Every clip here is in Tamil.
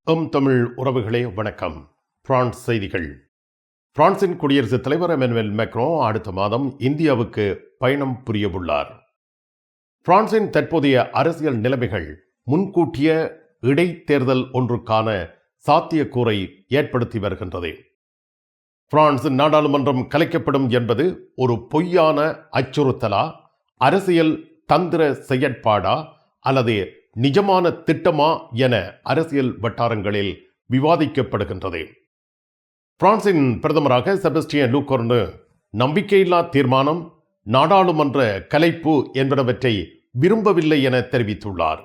தமிழ் உறவுகளே வணக்கம். பிரான்ஸ் செய்திகள். பிரான்சின் குடியரசுத் தலைவர் எமனுவேல் மேக்ரோ அடுத்த மாதம் இந்தியாவுக்கு பயணம் புரியவுள்ளார். பிரான்சின் தற்போதைய அரசியல் நிலைமைகள் முன்கூட்டிய இடைத்தேர்தல் ஒன்றுக்கான சாத்தியக்கூறை ஏற்படுத்தி வருகின்றது. பிரான்ஸ் நாடாளுமன்றம் கலைக்கப்படும் என்பது ஒரு பொய்யான அச்சுறுத்தலா, அரசியல் தந்திர செயற்பாடா அல்லது நிஜமான திட்டமா என அரசியல் வட்டாரங்களில் விவாதிக்கப்படுகின்றது. பிரான்சின் பிரதமராக செபஸ்டியன் லூகோர்னு நம்பிக்கையில்லா தீர்மானம், நாடாளுமன்ற கலைப்பு என்பனவற்றை விரும்பவில்லை என தெரிவித்துள்ளார்.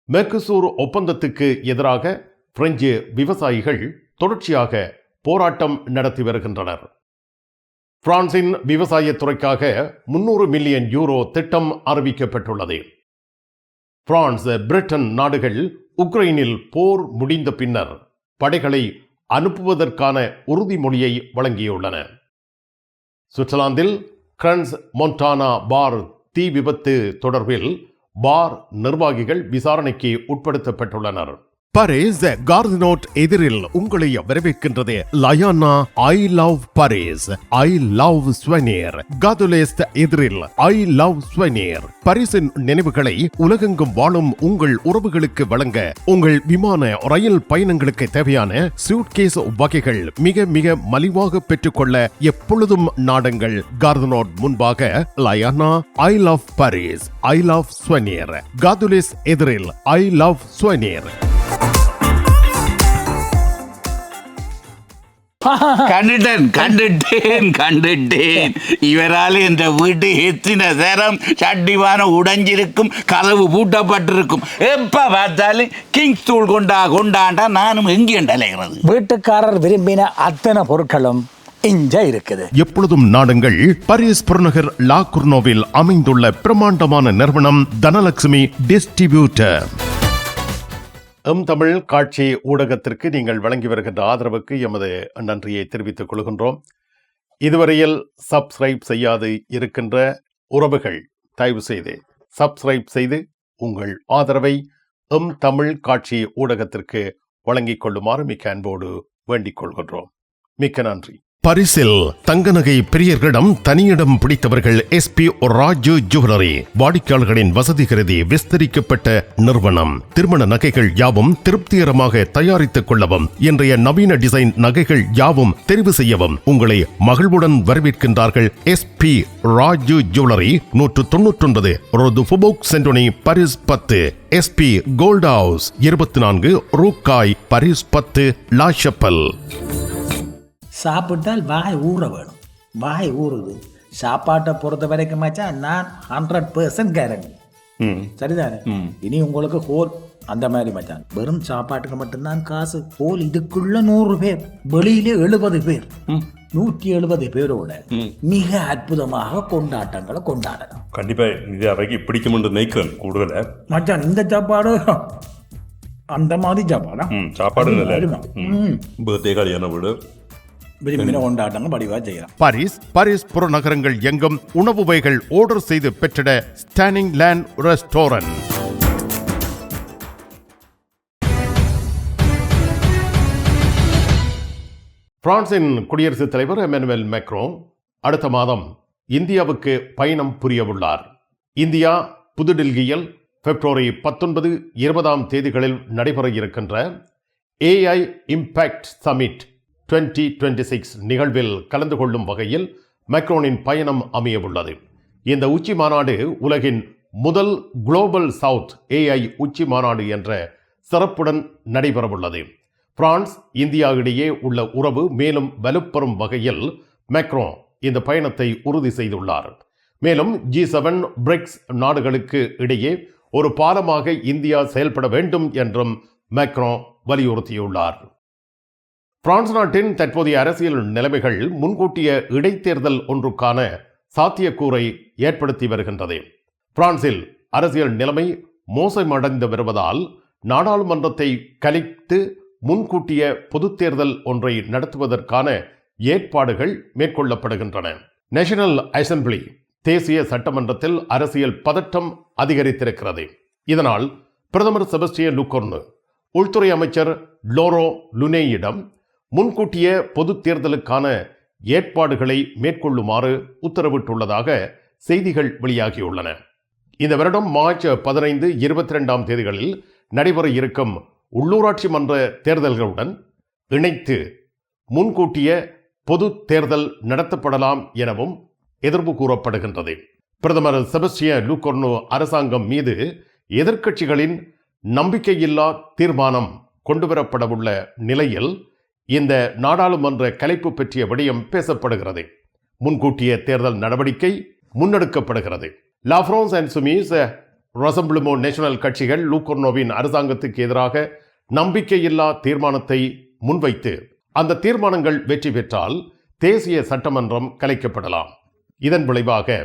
மெர்கசூர் ஒப்பந்தத்துக்கு எதிராக பிரெஞ்சு விவசாயிகள் தொடர்ச்சியாக போராட்டம் நடத்தி வருகின்றனர். பிரான்சின் விவசாயத்துறைக்காக 300 மில்லியன் யூரோ திட்டம் அறிவிக்கப்பட்டுள்ளது. பிரான்ஸ், பிரிட்டன் நாடுகள் உக்ரைனில் போர் முடிந்த பின்னர் படைகளை அனுப்புவதற்கான உறுதிமொழியை வழங்கியுள்ளன. சுவிட்சர்லாந்தில் கிரன்ஸ் மொன்டானா பார் தீ விபத்து தொடர்பில் பார் நிர்வாகிகள் விசாரணைக்கு உட்படுத்தப்பட்டுள்ளனர். பாரிஸ் கார்தினோட் எதிரில் உங்களை வரவேற்கின்றது லயானா I love Paris, I love souvenir. காதுலேஸ்ட் எதிரில் ஐ லவ் ஸ்வெனியர். பாரிஸின் நினைவுகளை உலகெங்கும் வாழும் உங்கள் உறவுகளுக்கு வழங்க உங்கள் விமான ரயில் பயணங்களுக்கு தேவையான சூட்கேஸ் வகைகள் மிக மிக மலிவாக பெற்றுக்கொள்ள எப்பொழுதும் நாடுங்கள் கார்தினோட் முன்பாக லயானா I love Paris, I love souvenir. காதுலேஸ் எதிரில் ஐ லவ் ஸ்வெனியர். கண்டுட்டேன். இவரால் என்ற வீட்டு எத்தனை தரம் சட்டிவான உடைஞ்சிருக்கும், கதவு பூட்டப்பட்டிருக்கும். எப்ப பார்த்தாலும் கிங்ஸ் தூள் கொண்டாண்டா நானும் எங்கேண்டலைகிறது. வீட்டுக்காரர் விரும்பின அத்தனை பொருட்களும் இங்க இருக்குது. எப்பொழுதும் நாடுங்கள் பாரிஸ் புறநகர் லா குர்னோவில் அமைந்துள்ள பிரமாண்டமான நிறுவனம் தனலட்சுமி டிஸ்ட்ரிபியூட்டர். தமிழ் காட்சி ஊடகத்திற்கு நீங்கள் வழங்கி வருகின்ற ஆதரவுக்கு எமது நன்றியை தெரிவித்துக் கொள்கின்றோம். இதுவரையில் சப்ஸ்கிரைப் செய்யாது இருக்கின்ற உறவுகள் தயவு செய்து சப்ஸ்கிரைப் செய்து உங்கள் ஆதரவை தமிழ் காட்சி ஊடகத்திற்கு வழங்கிக் கொள்ளுமாறு மிக்க அன்போடு வேண்டிக் கொள்கின்றோம். மிக்க நன்றி. பரிசில் தங்க நகை பிரியர்களிடம் தனியிடம் பிடித்தவர்கள் SP ராஜு ஜுவல்லரி. வாடிக்கையாளர்களின் வசதி கருதி விஸ்தரிக்கப்பட்ட நிறுவனம். திருமண நகைகள் யாவும் திருப்திகரமாக தயாரித்துக் கொள்ளவும், இன்றைய நவீன டிசைன் நகைகள் யாவும் தெரிவு செய்யவும் உங்களை மகிழ்வுடன் வரவேற்கின்றார்கள் SP Raju jewellery. 199 rue du Faubourg Saint-Denis, Paris 10. SP gold house 24 ரூகாய், பாரிஸ் 10 லா ஷப்பல். சாப்பிட்டால் வாய் ஊற வேணும். வாய் ஊறுது. சாப்பாட்டை பொறுத்த வரைக்கும் மச்சான் நான் 100% கேரண்டி. சரிதானே? இனி உங்களுக்கு ஹோல் அந்த மாதிரி மச்சான். வெறும் சாப்பாட்டுக்கு மட்டும்தான் காசு. ஹோல் இதுக்குள்ள 100 பேர், வெளியிலே 70 பேர், 170 பேரோட மிக அற்புதமாக கொண்டாட்டங்களை கொண்டாடலாம். கண்டிப்பா இது அவைக்கு பிடிக்கும் என்று நினைக்கிறேன். கூடுதல மச்சான் இந்த சாப்பாடு அந்த மாதிரி சாப்பாடா? சாப்பாடு பர்த்டே கல்யாண வீடு பாரிஸ் புறநகரங்கள் எங்கும் உணவு வகைகள் ஆர்டர் செய்து பெற்றிட ஸ்டாண்டிங் லேண்ட் ரெஸ்டாரண்ட். பிரான்சின் குடியரசுத் தலைவர் எமனுவேல் மேக்ரோ அடுத்த மாதம் இந்தியாவுக்கு பயணம் புரியவுள்ளார். இந்தியா புதுடில்லியில் பிப்ரவரி 19, 20 தேதிகளில் நடைபெற இருக்கின்ற AI இம்பாக்ட் சமிட் 2026 நிகழ்வில் கலந்து கொள்ளும் வகையில் மேக்ரோனின் பயணம் அமையவுள்ளது. இந்த உச்சி மாநாடு உலகின் முதல் குளோபல் சவுத் AI உச்சி மாநாடு என்ற சிறப்புடன் நடைபெறவுள்ளது. பிரான்ஸ் இந்தியா இடையே உள்ள உறவு மேலும் வலுப்பெறும் வகையில் மேக்ரோ இந்த பயணத்தை உறுதி செய்துள்ளார். மேலும் G7 பிரிக்ஸ் நாடுகளுக்கு இடையே ஒரு பாலமாக இந்தியா செயல்பட வேண்டும் என்றும் மேக்ரோ வலியுறுத்தியுள்ளார். பிரான்ஸ் நாட்டின் தற்போதைய அரசியல் நிலைமைகள் முன்கூட்டிய இடைத்தேர்தல் ஒன்றுக்கான சாத்தியக்கூறை ஏற்படுத்தி வருகின்றது. பிரான்சில் அரசியல் நிலைமை மோசமடைந்து வருவதால் நாடாளுமன்றத்தை கலைத்து முன்கூட்டிய பொதுத் தேர்தல் ஒன்றை நடத்துவதற்கான ஏற்பாடுகள் மேற்கொள்ளப்படுகின்றன. நேஷனல் அசெம்பிளி தேசிய சட்டமன்றத்தில் அரசியல் பதட்டம் அதிகரித்திருக்கிறது. இதனால் பிரதமர் செபஸ்டியன் லூகோர்னு உள்துறை அமைச்சர் லோரோ லுனேயிடம் முன்கூட்டிய பொது தேர்தலுக்கான ஏற்பாடுகளை மேற்கொள்ளுமாறு உத்தரவிட்டுள்ளதாக செய்திகள் வெளியாகியுள்ளன. இந்த வருடம் மார்ச் 15, 22 தேதிகளில் நடைபெற இருக்கும் உள்ளூராட்சி மன்ற தேர்தல்களுடன் இணைத்து முன்கூட்டிய பொது தேர்தல் நடத்தப்படலாம் எனவும் எதிர்ப்பு கூறப்படுகின்றது. பிரதமர் செபஸ்டியன் லூகோர்னோ அரசாங்கம் மீது எதிர்க்கட்சிகளின் நம்பிக்கையில்லா தீர்மானம் கொண்டுவரப்படவுள்ள நிலையில் இந்த நாடாளுமன்ற கலைப்பு பற்றிய விடயம் பேசப்படுகிறது. முன்கூட்டிய தேர்தல் நடவடிக்கை முன்னெடுக்கப்படுகிறது. லா பிரான்ஸ் இன்சூமிஸ், ரசம்பிளிமெண்ட் நேஷனல் கட்சிகள் லூகோர்னோவின் அரசாங்கத்துக்கு எதிராக நம்பிக்கையில்லா தீர்மானத்தை முன்வைத்து அந்த தீர்மானங்கள் வெற்றி பெற்றால் தேசிய சட்டமன்றம் கலைக்கப்படலாம். இதன் விளைவாக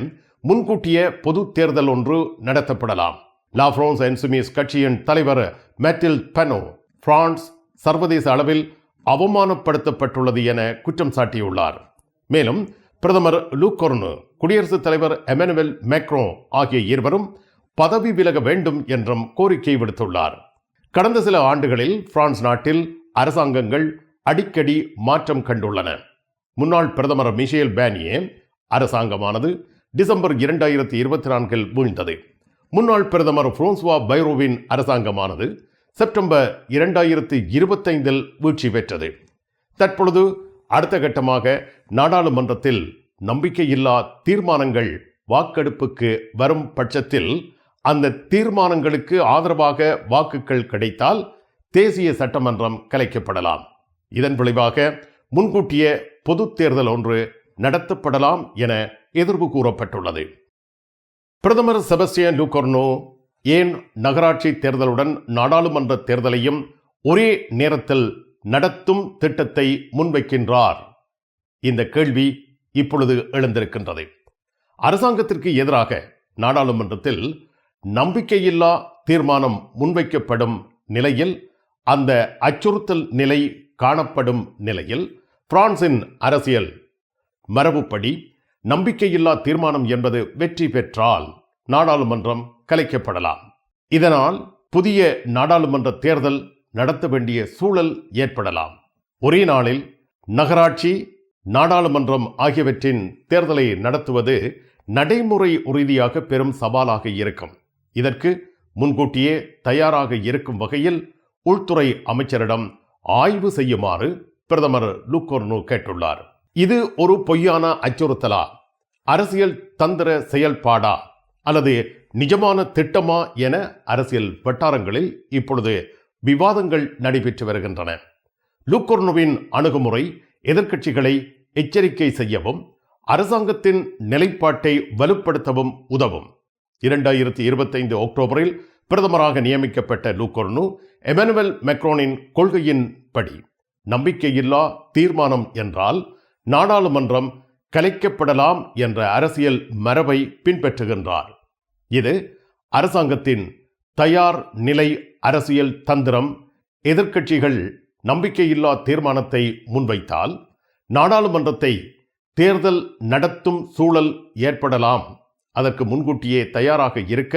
முன்கூட்டிய பொது தேர்தல் ஒன்று நடத்தப்படலாம். லா பிரான்ஸ் இன்சூமிஸ் கட்சியின் தலைவர் மேட்டில் பெனோ பிரான்ஸ் சர்வதேச அளவில் அவமானப்படுத்தப்பட்டுள்ளது என குற்றம் சாட்டியுள்ளார். மேலும் பிரதமர் லூகோர்னோ, குடியரசுத் தலைவர் எமனுவேல் மேக்ரோ ஆகிய இருவரும் பதவி விலக வேண்டும் என்றும் கோரிக்கை விடுத்துள்ளார். கடந்த சில ஆண்டுகளில் பிரான்ஸ் நாட்டில் அரசாங்கங்கள் அடிக்கடி மாற்றம் கண்டுள்ளன. முன்னாள் பிரதமர் மிஷேல் பேனியே அரசாங்கமானது டிசம்பர் 2024 வீழ்ந்தது. முன்னாள் பிரதமர் பிரான்சுவா பைரோவின் அரசாங்கமானது செப்டம்பர் 2025 வீழ்ச்சி பெற்றது. தற்பொழுது அடுத்த கட்டமாக நாடாளுமன்றத்தில் நம்பிக்கையில்லா தீர்மானங்கள் வாக்கெடுப்புக்கு வரும் பட்சத்தில் அந்த தீர்மானங்களுக்கு ஆதரவாக வாக்குகள் கிடைத்தால் தேசிய சட்டமன்றம் கலைக்கப்படலாம். இதன் விளைவாக முன்கூட்டிய பொது தேர்தல் ஒன்று நடத்தப்படலாம் என எதிர்ப்பு கூறப்பட்டுள்ளது. பிரதமர் செபஸ்டியன் லூகோர்னோ ஏன் நகராட்சி தேர்தலுடன் நாடாளுமன்ற தேர்தலையும் ஒரே நேரத்தில் நடத்தும் திட்டத்தை முன்வைக்கின்றார்? இந்த கேள்வி இப்பொழுது எழுந்திருக்கின்றது. அரசாங்கத்திற்கு எதிராக நாடாளுமன்றத்தில் நம்பிக்கையில்லா தீர்மானம் முன்வைக்கப்படும் நிலையில், அந்த அச்சுறுத்தல் நிலை காணப்படும் நிலையில், பிரான்சின் அரசியல் மரபுப்படி நம்பிக்கையில்லா தீர்மானம் என்பது வெற்றி பெற்றால் நாடாளுமன்றம் கலைக்கப்படலாம். இதனால் புதிய நாடாளுமன்ற தேர்தல் நடத்த வேண்டிய சூழல் ஏற்படலாம். ஒரே நாளில் நகராட்சி, நாடாளுமன்றம் ஆகியவற்றின் தேர்தலை நடத்துவது நடைமுறை ரீதியாக பெரும் சவாலாக இருக்கும். இதற்கு முன்கூட்டியே தயாராக இருக்கும் வகையில் உள்துறை அமைச்சரிடம் ஆய்வு செய்யுமாறு பிரதமர் லூகோர்னோ கேட்டுள்ளார். இது ஒரு பொய்யான அச்சுறுத்தலா, அரசியல் தந்திர செயல்பாடா அல்லது நிஜமான திட்டமா என அரசியல் வட்டாரங்களில் இப்பொழுது விவாதங்கள் நடைபெற்று வருகின்றன. லூகோர்னோவின் அணுகுமுறை எதிர்க்கட்சிகளை எச்சரிக்கை செய்யவும் அரசாங்கத்தின் நிலைப்பாட்டை வலுப்படுத்தவும் உதவும். 2025 அக்டோபரில் பிரதமராக நியமிக்கப்பட்ட லூகோர்னோ எமனுவேல் மேக்ரோனின் கொள்கையின்படி நம்பிக்கையில்லா தீர்மானம் என்றால் நாடாளுமன்றம் கலைக்கப்படலாம் என்ற அரசியல் மரபை பின்பற்றுகின்றார். இது அரசாங்கத்தின் தயார் நிலை அரசியல் தந்திரம். எதிர்க்கட்சிகள் நம்பிக்கையில்லா தீர்மானத்தை முன்வைத்தால் நாடாளுமன்றத்தை தேர்தல் நடத்தும் சூழல் ஏற்படலாம். அதற்கு முன்கூட்டியே தயாராக இருக்க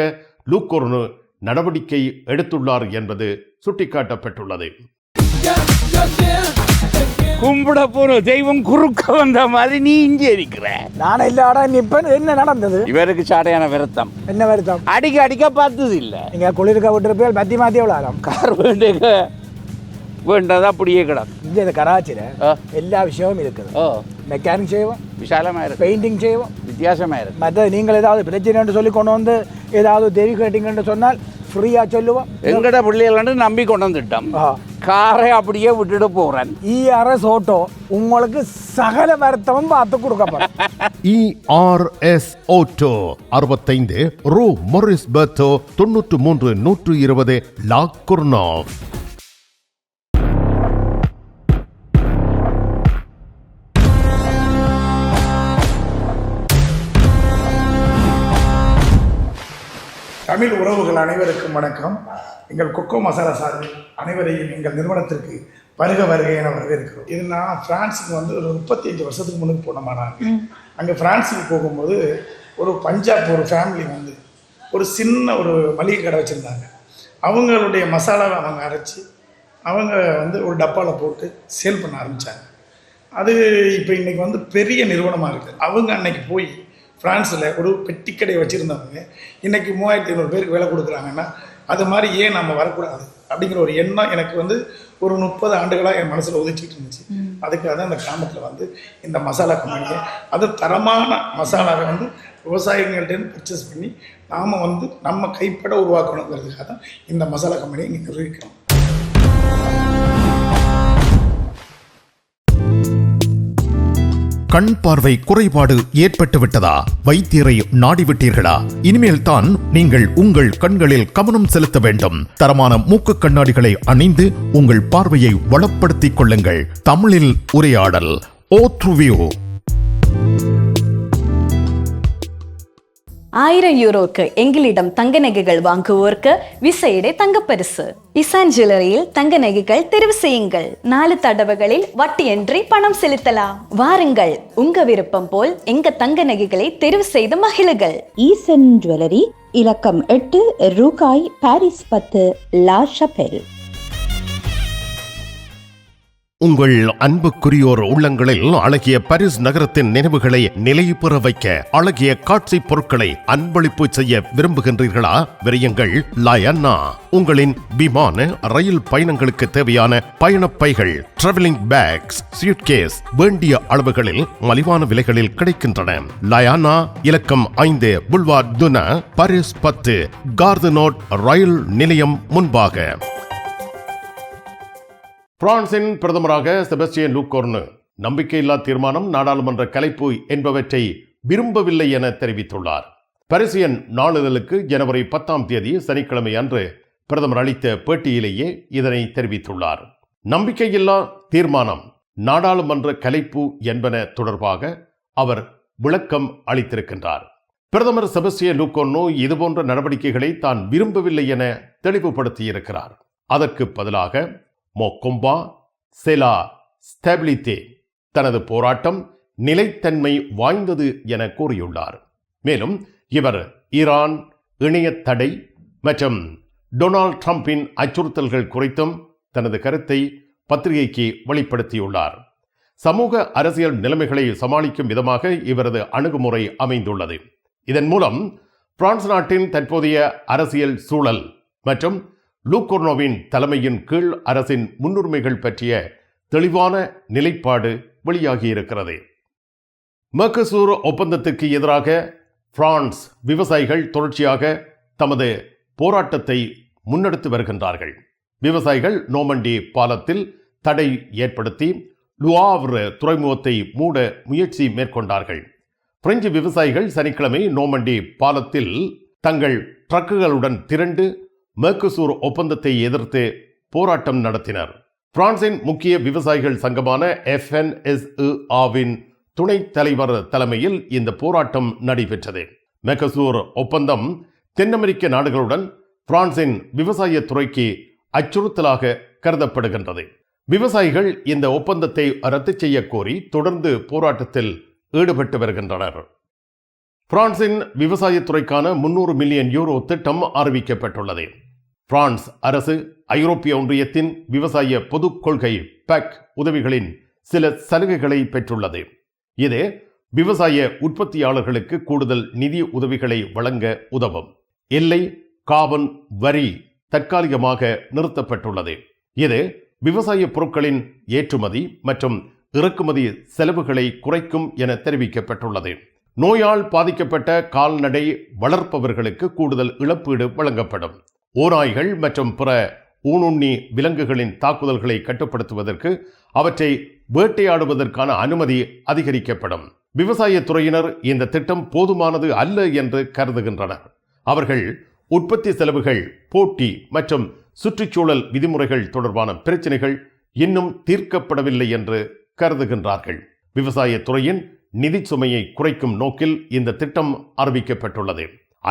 லூகோர்னோ நடவடிக்கை எடுத்துள்ளார் என்பது சுட்டிக்காட்டப்பட்டுள்ளது. கும்பிட போற தெய்வம் குறுக்க வந்த மாதிரி நீ இங்கே இருக்கிற. நான் இல்லாடா நிப்பன். என்ன நடந்தது? இவருக்கு சாடையான வருத்தம். என்ன வருத்தம்? அடிக்க பார்த்தது இல்ல. நீங்க குளிர்க்க விட்டுருப்பீங்க, மாத்தி மாத்தி எவ்வளோ கார் வேண்டது அப்படியே கிடக்கும். இங்கே இந்த கராச்சியில் எல்லா விஷயமும் இருக்குது. மெக்கானிக் செய்வோம், விசாலமாக இருக்கு. பெயிண்டிங் செய்வோம், வித்தியாசமாக இருக்கு. மற்ற நீங்கள் ஏதாவது பிரச்சனைன்னு சொல்லி கொண்டு வந்து ஏதாவது தெரி கேட்டிங்கன்னு சொன்னால் ஃப்ரீயாக சொல்லுவோம். எங்கட பிள்ளைகள் நம்பி கொண்டு வந்துட்டோம். காரை அப்படியே விட்டுட்டு போறேன். ERS ஆட்டோ உங்களுக்கு சகல வருத்தமும் பார்த்து கொடுக்கப்படும். ERS ஆட்டோ 65 ரூ மொரிஸ் பெர்த்தோ 93 120 லா குர்னாவ். தமிழ் உறவுகள் அனைவருக்கும் வணக்கம். எங்கள் கொக்கோ மசாலா சார்பில் அனைவரையும் எங்கள் நிறுவனத்திற்கு வருக என வரவேற்கிறோம். இது நான் பிரான்ஸுக்கு வந்து ஒரு 35 வருஷத்துக்கு முன்னுக்கு போனோமானாங்க. அங்கே பிரான்ஸுக்கு போகும்போது ஒரு பஞ்சாப் ஒரு ஃபேமிலி ஒரு சின்ன ஒரு மளிகை கடை வச்சுருந்தாங்க. அவங்களுடைய மசாலாவை அவங்க அரைச்சி அவங்க வந்து ஒரு டப்பாவில் போட்டு சேல் பண்ண ஆரம்பித்தாங்க. அது இப்போ இன்றைக்கி வந்து பெரிய நிறுவனமாக இருக்குது. அவங்க அன்னைக்கு போய் ஃப்ரான்ஸில் ஒரு பெட்டி கடையை வச்சுருந்தவங்க இன்றைக்கி 3500 பேருக்கு வேலை கொடுக்குறாங்கன்னா அது மாதிரி ஏன் நம்ம வரக்கூடாது அப்படிங்கிற ஒரு எண்ணம் எனக்கு வந்து ஒரு 30 ஆண்டுகளாக என் மனசில் உதிச்சிட்டு இருந்துச்சு. அதுக்காக தான் இந்த கிராமத்தில் வந்து இந்த மசாலா கம்பெனியை, அது தரமான மசாலாவை வந்து விவசாயிகள்கிட்ட பர்ச்சேஸ் பண்ணி நாம் வந்து நம்ம கைப்பட உருவாக்கணுங்கிறதுக்காக தான் இந்த மசாலா கம்பெனியை இங்கே நிர்வகிக்கிறோம். கண் பார்வை குறைபாடு ஏற்பட்டு விட்டதா? வைத்தியரை நாடிவிட்டீர்களா? இனிமேல் தான் நீங்கள் உங்கள் கண்களில் கவனம் செலுத்த வேண்டும். தரமான மூக்கு கண்ணாடிகளை அணிந்து உங்கள் பார்வையை வளப்படுத்திக் கொள்ளுங்கள். தமிழில் உரையாடல் ஓத்ருவியூ. 1000 യൂറോക്ക് எங்களிடம் தங்க நகைகள் வாங்குவோருக்கு விசேட தங்கப்பரிசு. இசான் ஜுவல்லரியில் தங்க நகைகள் தெரிவு செய்யுங்கள். 4 தடவைகளில் வட்டியின்றி பணம் செலுத்தலாம். வாருங்கள், உங்க விருப்பம் போல் எங்க தங்க நகைகளை தெரிவு செய்து மகிழுங்கள். ஈசன் ஜுவல்லரி, இலக்கம் 8, ரூகாய், பாரிஸ் 10, லா ஷபெல். உங்கள் அன்புக்குரியோர் உள்ளங்களில் அழகிய பாரிஸ் நகரத்தின் நினைவுகளை நிலைபெற வைக்க அழகிய காட்சி பொருட்களை அன்பளிப்பு செய்ய விரும்புகின்றீர்களா? விரையுங்கள் லயன்னா. உங்களின் விமான ரயில் பயணங்களுக்கு தேவையான பயணப்பைகள், டிராவலிங் பேக்ஸ், சூட்கேஸ் வேண்டிய அளவுகளில் மலிவான விலைகளில் கிடைக்கின்றன. லயானா, இலக்கம் 5, புல்வார்ட் துனா, பாரிஸ் 10, கார்தனோட் ரயில் நிலையம் முன்பாக. பிரான்சின் பிரதமராக செபஸ்டியன் லூகோர்னு நம்பிக்கையில்லா தீர்மானம், நாடாளுமன்ற கலைப்பு என்பவற்றை விரும்பவில்லை என தெரிவித்துள்ளார். பாரிசியன் நாளிதழுக்கு ஜனவரி 10 சனிக்கிழமை அன்று பிரதமர் அளித்த பேட்டியிலேயே இதனை தெரிவித்துள்ளார். நம்பிக்கையில்லா தீர்மானம், நாடாளுமன்ற கலைப்பு என்பன தொடர்பாக அவர் விளக்கம் அளித்திருக்கின்றார். பிரதமர் செபஸ்டியன் லூகோர்னு இதுபோன்ற நடவடிக்கைகளை தான் விரும்பவில்லை என தெளிவுபடுத்தியிருக்கிறார். அதற்கு பதிலாக மொக்கொம்பா செலா ஸ்டெபிலிட்டே, தனது போராட்டம் நிலைத்தன்மை வாய்ந்தது என கூறியுள்ளார். மேலும் இவர் ஈரான் இணைய தடை மற்றும் டொனால்ட் ட்ரம்பின் அச்சுறுத்தல்கள் குறித்தும் தனது கருத்தை பத்திரிகைக்கு வெளிப்படுத்தியுள்ளார். சமூக அரசியல் நிலைமைகளை சமாளிக்கும் விதமாக இவரது அணுகுமுறை அமைந்துள்ளது. இதன் மூலம் பிரான்ஸ் நாட்டின் தற்போதைய அரசியல் சூழல் மற்றும் லூகோர்னோவின் தலைமையின் கீழ் அரசின் முன்னுரிமைகள் பற்றிய தெளிவான நிலைப்பாடு வெளியாகியிருக்கிறது. மெர்கசூர் ஒப்பந்தத்திற்கு எதிராக பிரான்ஸ் விவசாயிகள் தொடர்ச்சியாக தமது போராட்டத்தை முன்னெடுத்து வருகின்றார்கள். விவசாயிகள் நோமண்டி பாலத்தில் தடை ஏற்படுத்தி லுவாவ்ர் துறைமுகத்தை மூட முயற்சி மேற்கொண்டார்கள். பிரெஞ்சு விவசாயிகள் சனிக்கிழமை நோமண்டி பாலத்தில் தங்கள் ட்ரக்குகளுடன் திரண்டு மெர்கசூர் ஒப்பந்தத்தை எதிர்த்து போராட்டம் நடத்தினர். பிரான்சின் முக்கிய விவசாயிகள் சங்கமான FNSEA-வின் துணைத் தலைவர் தலைமையில் இந்த போராட்டம் நடைபெற்றது. மெர்கசூர் ஒப்பந்தம் தென் அமெரிக்க நாடுகளுடன் பிரான்சின் விவசாய துறைக்கு அச்சுறுத்தலாக கருதப்படுகின்றது. விவசாயிகள் இந்த ஒப்பந்தத்தை ரத்து செய்ய கோரி தொடர்ந்து போராட்டத்தில் ஈடுபட்டு வருகின்றனர். பிரான்சின் விவசாயத்துறைக்கான 300 மில்லியன் யூரோ திட்டம் அறிவிக்கப்பட்டுள்ளது. பிரான்ஸ் அரசு ஐரோப்பிய ஒன்றியத்தின் விவசாய பொதுக் கொள்கை PAC உதவிகளின் சில சலுகைகளை பெற்றுள்ளது. இது விவசாய உற்பத்தியாளர்களுக்கு கூடுதல் நிதி உதவிகளை வழங்க உதவும். எல்லை கார்பன் வரி தற்காலிகமாக நிறுத்தப்பட்டுள்ளது. இது விவசாய பொருட்களின் ஏற்றுமதி மற்றும் இறக்குமதி செலவுகளை குறைக்கும் என தெரிவிக்கப்பட்டுள்ளது. நோயால் பாதிக்கப்பட்ட கால்நடை வளர்ப்பவர்களுக்கு கூடுதல் இழப்பீடு வழங்கப்படும். ஓநாய்கள் மற்றும் பிற ஊனுண்ணி விலங்குகளின் தாக்குதல்களை கட்டுப்படுத்துவதற்கு அவற்றை வேட்டையாடுவதற்கான அனுமதி அதிகரிக்கப்படும். விவசாய துறையினர் இந்த திட்டம் போதுமானது அல்ல என்று கருதுகின்றனர். அவர்கள் உற்பத்தி செலவுகள், போட்டி மற்றும் சுற்றுச்சூழல் விதிமுறைகள் தொடர்பான பிரச்சனைகள் இன்னும் தீர்க்கப்படவில்லை என்று கருதுகின்றார்கள். விவசாய துறையின் நிதி சுமையை குறைக்கும் நோக்கில் இந்த திட்டம் அறிவிக்கப்பட்டுள்ளது.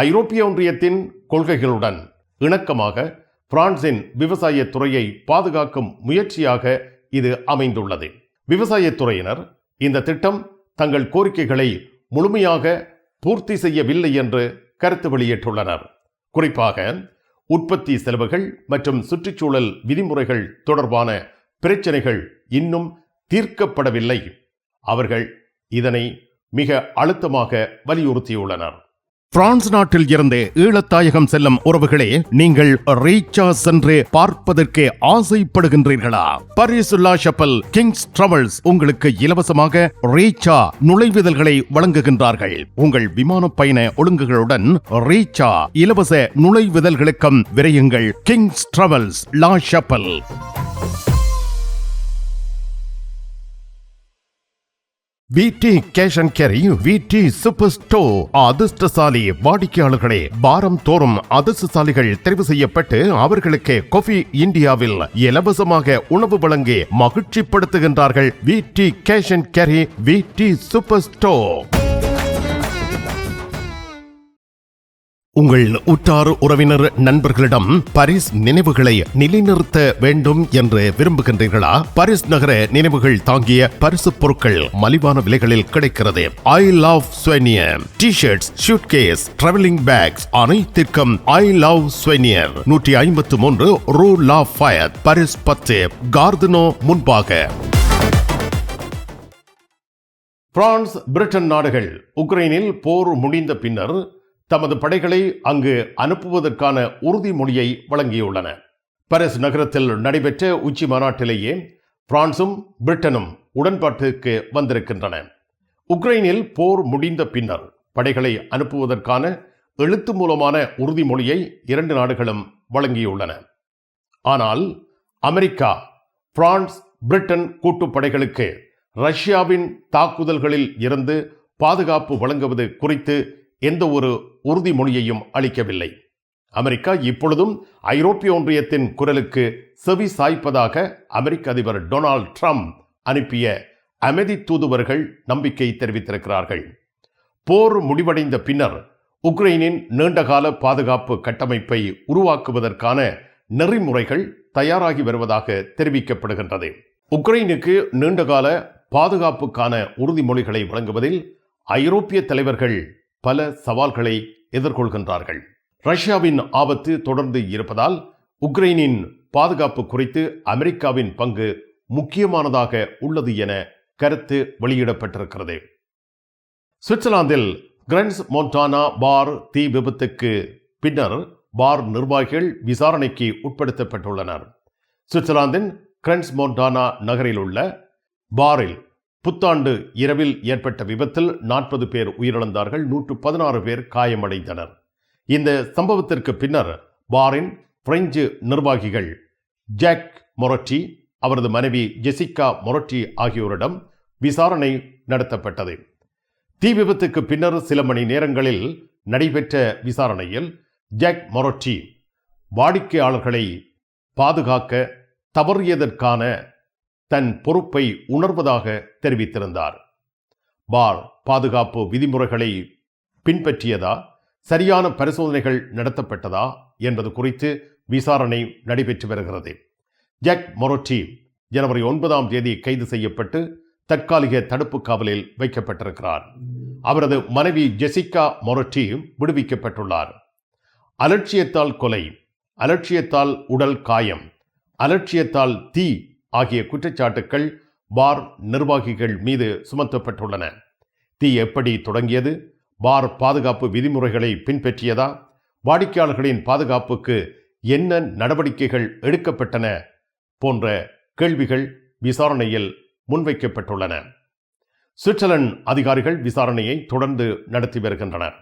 ஐரோப்பிய ஒன்றியத்தின் கொள்கைகளுடன் இணக்கமாக பிரான்சின் விவசாய துறையை பாதுகாக்கும் முயற்சியாக இது அமைந்துள்ளது. விவசாயத் துறையினர் இந்த திட்டம் தங்கள் கோரிக்கைகளை முழுமையாக பூர்த்தி செய்யவில்லை என்று கருத்து வெளியிட்டுள்ளனர். குறிப்பாக உற்பத்தி செலவுகள் மற்றும் சுற்றுச்சூழல் விதிமுறைகள் தொடர்பான பிரச்சனைகள் இன்னும் தீர்க்கப்படவில்லை. அவர்கள் இதனை மிக அழுத்தமாக வலியுறுத்தியுள்ளனர். பிரான்ஸ் நாட்டில் இருந்து ஈழத்தாயகம் செல்லும் உறவுகளே, நீங்கள் ரீச்சா சென்று பார்ப்பதற்கு ஆசைப்படுகின்றீர்களா? பாரிஸ் லா ஷப்பல் கிங்ஸ் டிராவல்ஸ் உங்களுக்கு இலவசமாக ரீச்சா நுழைவுதல்களை வழங்குகின்றார்கள். உங்கள் விமான பயண ஒழுங்குகளுடன் ரீச்சா இலவச நுழைவுதல்களுக்கும் விரையுங்கள். கிங்ஸ் டிராவல்ஸ் லா ஷப்பல். விடி கேஷ் அண்ட் கேரி விடி சூப்பர் ஸ்டோர். அதிர்ஷ்டசாலி வாடிக்கையாளர்களே, வாரம் தோறும் அதிர்ஷ்டசாலிகள் தெரிவு செய்யப்பட்டு அவர்களுக்கு காஃபி இந்தியாவில் இலவசமாக உணவு வழங்கி மகிழ்ச்சிப்படுத்துகின்றார்கள். விடி கேஷ் அண்ட் கேரி விடி சூப்பர் ஸ்டோர். உங்கள் உற்றார் உறவினர் நண்பர்களிடம் பாரிஸ் நினைவுகளை நிலைநிறுத்த வேண்டும் என்று விரும்புகின்றீர்களா? பாரிஸ் நகர நினைவுகள் தாங்கிய பரிசு பொருட்கள் மலிவான விலைகளில் கிடைக்கிறது. ஐ love souvenir T-shirts, suitcase, travelling packs அனைத்திற்கும் ஐ லவ் ஸ்வெனியர். 153 ரூ லா ஃபயத், பாரிஸ் 10, கார்தனோ முன்பாக. பிரான்ஸ், பிரிட்டன் நாடுகள் உக்ரைனில் போர் முடிந்த பின்னர் தமது படைகளை அங்கு அனுப்புவதற்கான உறுதிமொழியை வழங்கியுள்ளன. பாரிஸ் நகரத்தில் நடைபெற்ற உச்சி மாநாட்டிலேயே பிரான்சும் பிரிட்டனும் உடன்பாட்டுக்கு வந்திருக்கின்றன. உக்ரைனில் போர் முடிந்த பின்னர் படைகளை அனுப்புவதற்கான எழுத்து மூலமான உறுதிமொழியை இரண்டு நாடுகளும் வழங்கியுள்ளன. ஆனால் அமெரிக்கா பிரான்ஸ் பிரிட்டன் கூட்டுப்படைகளுக்கு ரஷ்யாவின் தாக்குதல்களில் இருந்து பாதுகாப்பு வழங்குவது குறித்து எந்த ஒரு உறுதிமொழியையும் அளிக்கவில்லை. அமெரிக்கா இப்பொழுதும் ஐரோப்பிய ஒன்றியத்தின் குரலுக்கு செவி சாய்ப்பதாக அமெரிக்க அதிபர் டொனால்ட் ட்ரம்ப் அனுப்பிய அமைதி தூதுவர்கள் நம்பிக்கை தெரிவித்திருக்கிறார்கள். போர் முடிவடைந்த பின்னர் உக்ரைனின் நீண்டகால பாதுகாப்பு கட்டமைப்பை உருவாக்குவதற்கான நெறிமுறைகள் தயாராகி வருவதாக தெரிவிக்கப்படுகின்றது. உக்ரைனுக்கு நீண்டகால பாதுகாப்புக்கான உறுதிமொழிகளை வழங்குவதில் ஐரோப்பிய தலைவர்கள் பல சவால்களை எதிர்கொள்கின்றார்கள். ரஷ்யாவின் ஆபத்து தொடர்ந்து இருப்பதால் உக்ரைனின் பாதுகாப்பு குறித்து அமெரிக்காவின் பங்கு முக்கியமானதாக உள்ளது என கருத்து வெளியிடப்பட்டிருக்கிறது. சுவிட்சர்லாந்தில் கிரன்ஸ் மோன்டானா பார் தீ விபத்துக்கு பின்னர் பார் நிர்வாகிகள் விசாரணைக்கு உட்படுத்தப்பட்டுள்ளனர். சுவிட்சர்லாந்தின் கிரன்ஸ் மோன்டானா நகரில் உள்ள பாரில் புத்தாண்டு இரவில் ஏற்பட்ட விபத்தில் 40 பேர் உயிரிழந்தார்கள், 116 பேர் காயமடைந்தனர். இந்த சம்பவத்திற்கு பின்னர் பாரின் பிரெஞ்சு நிர்வாகிகள் ஜாக் மொரட்டி, அவரது மனைவி ஜெசிகா மொரட்டி ஆகியோரிடம் விசாரணை நடத்தப்பட்டது. தீ விபத்துக்கு பின்னர் சில மணி நேரங்களில் நடைபெற்ற விசாரணையில் ஜாக் மொரட்டி வாடிக்கையாளர்களை பாதுகாக்க தவறியதற்கான தன் பொறுப்பை உணர்வதாக தெரிவித்திருந்தார். பார் பாதுகாப்பு விதிமுறைகளை பின்பற்றியதா, சரியான பரிசோதனைகள் நடத்தப்பட்டதா என்பது குறித்து விசாரணை நடைபெற்று வருகிறது. ஜாக் மொரட்டி ஜனவரி 9 கைது செய்யப்பட்டு தற்காலிக தடுப்பு காவலில் வைக்கப்பட்டிருக்கிறார். அவரது மனைவி ஜெசிகா மொரட்டி விடுவிக்கப்பட்டுள்ளார். அலட்சியத்தால் கொலை, அலட்சியத்தால் உடல் காயம், அலட்சியத்தால் தீ ஆகிய குற்றச்சாட்டுக்கள் பார் நிர்வாகிகள் மீது சுமத்தப்பட்டுள்ளன. தீ எப்படி தொடங்கியது? பார் பாதுகாப்பு விதிமுறைகளை பின்பற்றியதா? வாடிக்கையாளர்களின் பாதுகாப்புக்கு என்ன நடவடிக்கைகள் எடுக்கப்பட்டன போன்ற கேள்விகள் விசாரணையில் முன்வைக்கப்பட்டுள்ளன. சுவிட்சர்லாந்து அதிகாரிகள் விசாரணையை தொடர்ந்து நடத்தி வருகின்றனர்.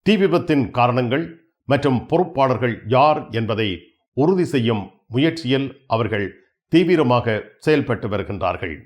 தீ விபத்தின் காரணங்கள் மற்றும் பொறுப்பாளர்கள் யார் என்பதை உறுதி செய்யும் முயற்சியில் அவர்கள் தீவிரமாக செயல்பட்டு வருகின்றார்கள்.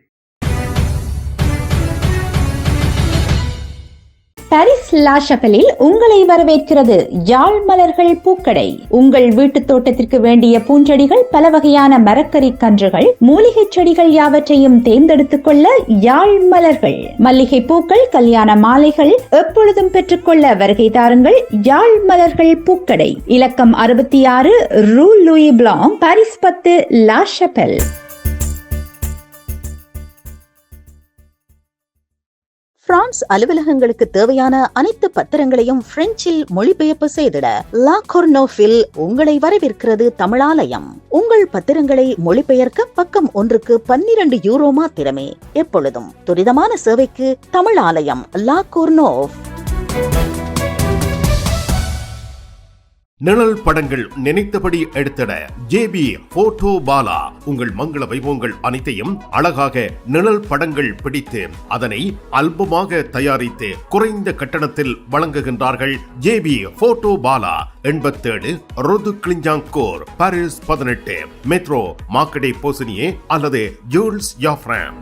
பாரிஸ் லா ஷப்பலில் உங்களை வரவேற்கிறது யாழ் மலர்கள் பூக்கடை. உங்கள் வீட்டு தோட்டத்திற்கு வேண்டிய பூஞ்செடிகள், பல வகையான மரக்கறி கன்றுகள், மூலிகை செடிகள் யாவற்றையும் தேர்ந்தெடுத்துக் கொள்ள யாழ் மலர்கள். மல்லிகை பூக்கள், கல்யாண மாலைகள் எப்பொழுதும் பெற்றுக்கொள்ள வருகை தாருங்கள். யாழ் மலர்கள் பூக்கடை, இலக்கம் 66 ரூ Louis Blanc, Paris 10, La ஷப்பல். France அலுவலகங்களுக்கு தேவையான அனைத்து பத்திரங்களையும் பிரெஞ்சில் மொழிபெயர்ப்பு செய்திட லா கொர்னோஃபில் உங்களை வரவேற்கிறது தமிழாலயம். உங்கள் பத்திரங்களை மொழிபெயர்க்க பக்கம் ஒன்றுக்கு 12 யூரோ மாத்திரமே. எப்பொழுதும் துரிதமான சேவைக்கு தமிழாலயம், லா கொர்னோஃப். நிழல் படங்கள் நினைத்தபடி எடுத்திட ஜேபி போட்டோ பாலா. உங்கள் மங்கள வைபவங்கள் அனைத்தையும் அழகாக நிழல் படங்கள் பிடித்து அதனை ஆல்பமாக தயாரித்து குறைந்த கட்டணத்தில் வழங்குகின்றார்கள் JP photo Bala. 87 rue du Clignancourt, Paris 18, metro மார்க்கெட்டை போசினியே அல்லது ஜூல்ஸ் யாஃப்ரான்.